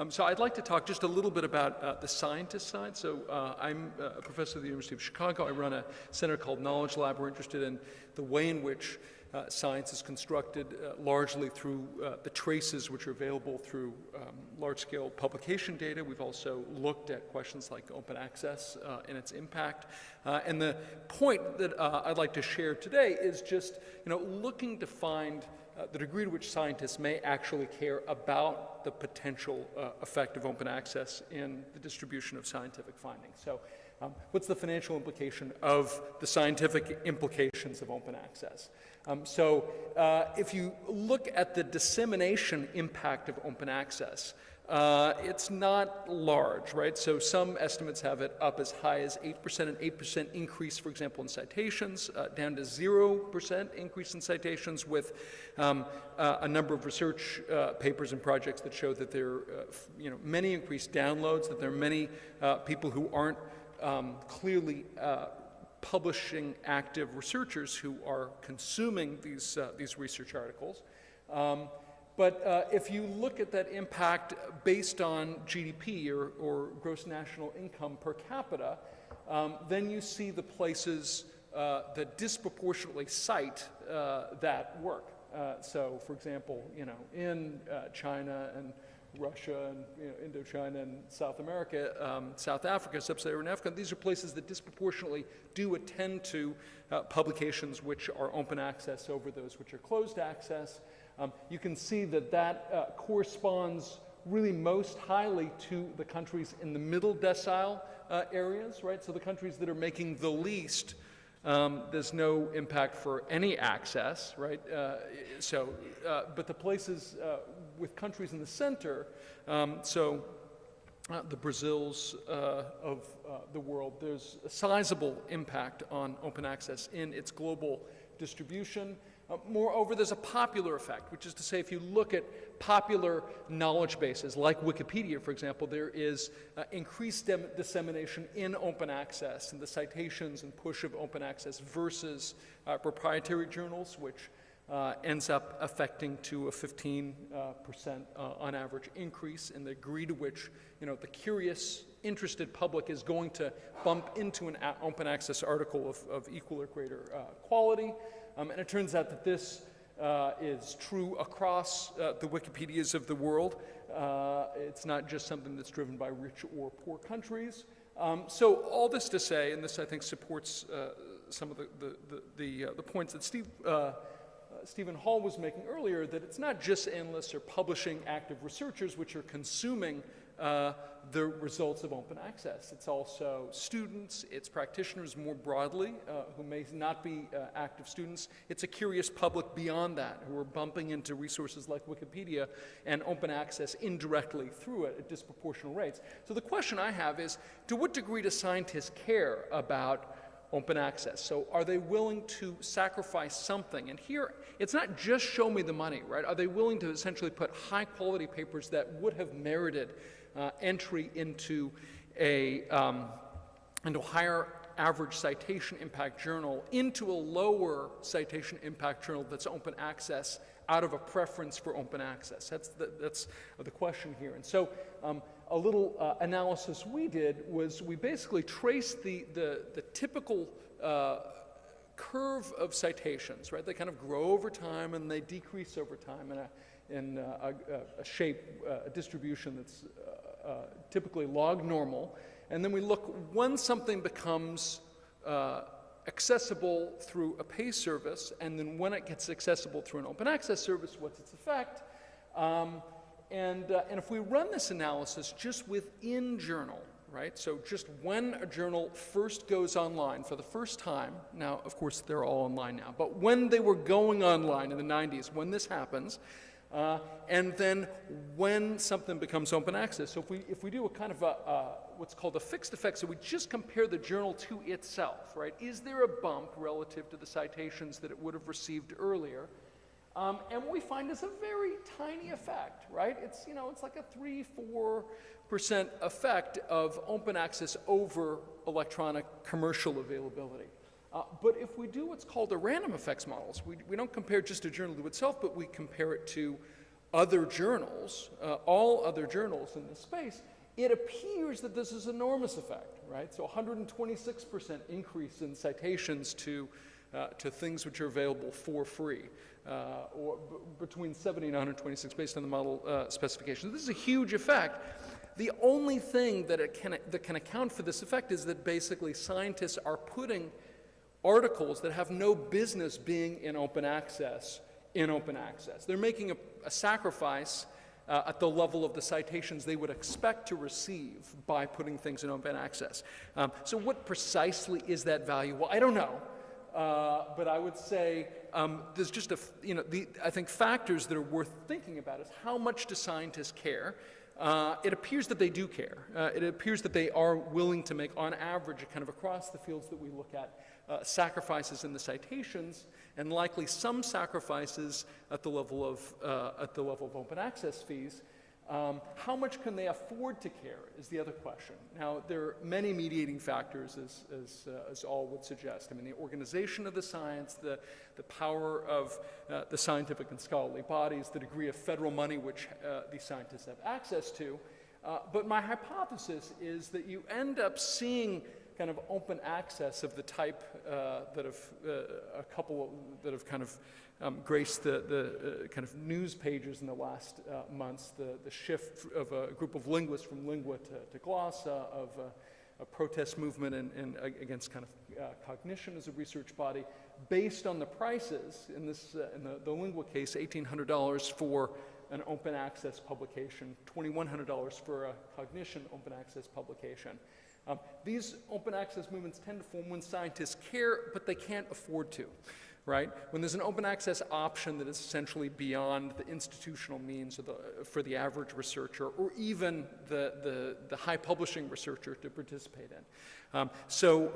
So I'd like to talk just a little bit about the scientist side. So I'm a professor at the University of Chicago. I run a center called Knowledge Lab. We're interested in the way in which science is constructed largely through the traces which are available through large-scale publication data. We've also looked at questions like open access and its impact. And the point that I'd like to share today is just, looking to find the degree to which scientists may actually care about the potential effect of open access in the distribution of scientific findings. So what's the financial implication of the scientific implications of open access? If you look at the dissemination impact of open access, it's not large, right? So some estimates have it up as high as 8%, an 8% increase, for example, in citations, down to 0% increase in citations, with a number of research papers and projects that show that there are many increased downloads, that there are many people who aren't clearly publishing active researchers who are consuming these research articles. But if you look at that impact based on GDP or gross national income per capita, then you see the places that disproportionately cite that work. So, for example, in China and Russia and Indochina and South America, South Africa, Sub-Saharan Africa, these are places that disproportionately do attend to publications which are open access over those which are closed access. You can see that corresponds really most highly to the countries in the middle decile areas, right? So the countries that are making the least, there's no impact for any access, right? But the places with countries in the center, the Brazils of the world, there's a sizable impact on open access in its global distribution. Moreover, there's a popular effect, which is to say, if you look at popular knowledge bases, like Wikipedia, for example, there is increased dissemination in open access and the citations and push of open access versus proprietary journals, which ends up affecting to a 15% on average increase in the degree to which the curious, interested public is going to bump into an open access article of equal or greater quality. And it turns out that this is true across the Wikipedias of the world. It's not just something that's driven by rich or poor countries. So all this to say, and this I think supports some of the points that Stephen Hall was making earlier, that it's not just analysts or publishing active researchers which are consuming the results of open access. It's also students, it's practitioners more broadly who may not be active students. It's a curious public beyond that who are bumping into resources like Wikipedia and open access indirectly through it at disproportional rates. So the question I have is, to what degree do scientists care about open access? So are they willing to sacrifice something? And here, it's not just show me the money, right? Are they willing to essentially put high quality papers that would have merited entry into a higher average citation impact journal into a lower citation impact journal that's open access out of a preference for open access? That's the question here. And so a little analysis we did was we basically traced the typical curve of citations, right? They kind of grow over time and they decrease over time in a shape, a distribution that's typically log normal. And then we look when something becomes accessible through a pay service, and then when it gets accessible through an open access service, what's its effect? And if we run this analysis just within journal, right? So just when a journal first goes online for the first time, now of course they're all online now, but when they were going online in the 90s, when this happens, and then when something becomes open access. So if we do a kind of what's called a fixed effect, so we just compare the journal to itself, right? Is there a bump relative to the citations that it would have received earlier? And what we find is a very tiny effect, right? It's like a 3-4% effect of open access over electronic commercial availability. But if we do what's called a random effects models, we don't compare just a journal to itself, but we compare it to other journals, all other journals in this space, it appears that this is an enormous effect, right? So 126% increase in citations to things which are available for free, or between 70 and 126 based on the model specifications. This is a huge effect. The only thing that can account for this effect is that basically scientists are putting articles that have no business being in open access in open access. They're making a sacrifice at the level of the citations they would expect to receive by putting things in open access. So what precisely is that value? Well, I don't know, but I would say there's just I think factors that are worth thinking about is how much do scientists care? It appears that they do care. It appears that they are willing to make, on average, kind of across the fields that we look at, sacrifices in the citations, and likely some sacrifices at the level of open access fees. How much can they afford to care is the other question. Now, there are many mediating factors, as all would suggest. I mean, the organization of the science, the power of the scientific and scholarly bodies, the degree of federal money which these scientists have access to. But my hypothesis is that you end up seeing kind of open access of the type that have kind of graced the kind of news pages in the last months, the shift of a group of linguists from lingua to glossa, of a protest movement and against kind of cognition as a research body, based on the prices, in the lingua case, $1,800 for an open access publication, $2,100 for a cognition open access publication. These open access movements tend to form when scientists care, but they can't afford to, right? When there's an open access option that is essentially beyond the institutional means for the average researcher, or even the high publishing researcher to participate in. So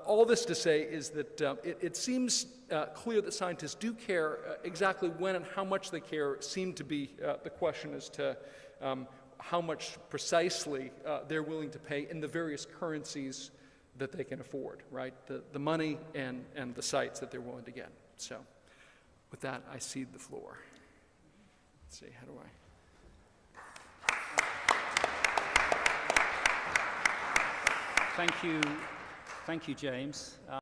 all this to say is that it seems clear that scientists do care. Exactly when and how much they care seem to be the question as to how much precisely they're willing to pay in the various currencies that they can afford, right? The money and the sites that they're willing to get. So with that, I cede the floor. Let's see, how do I? Thank you, James.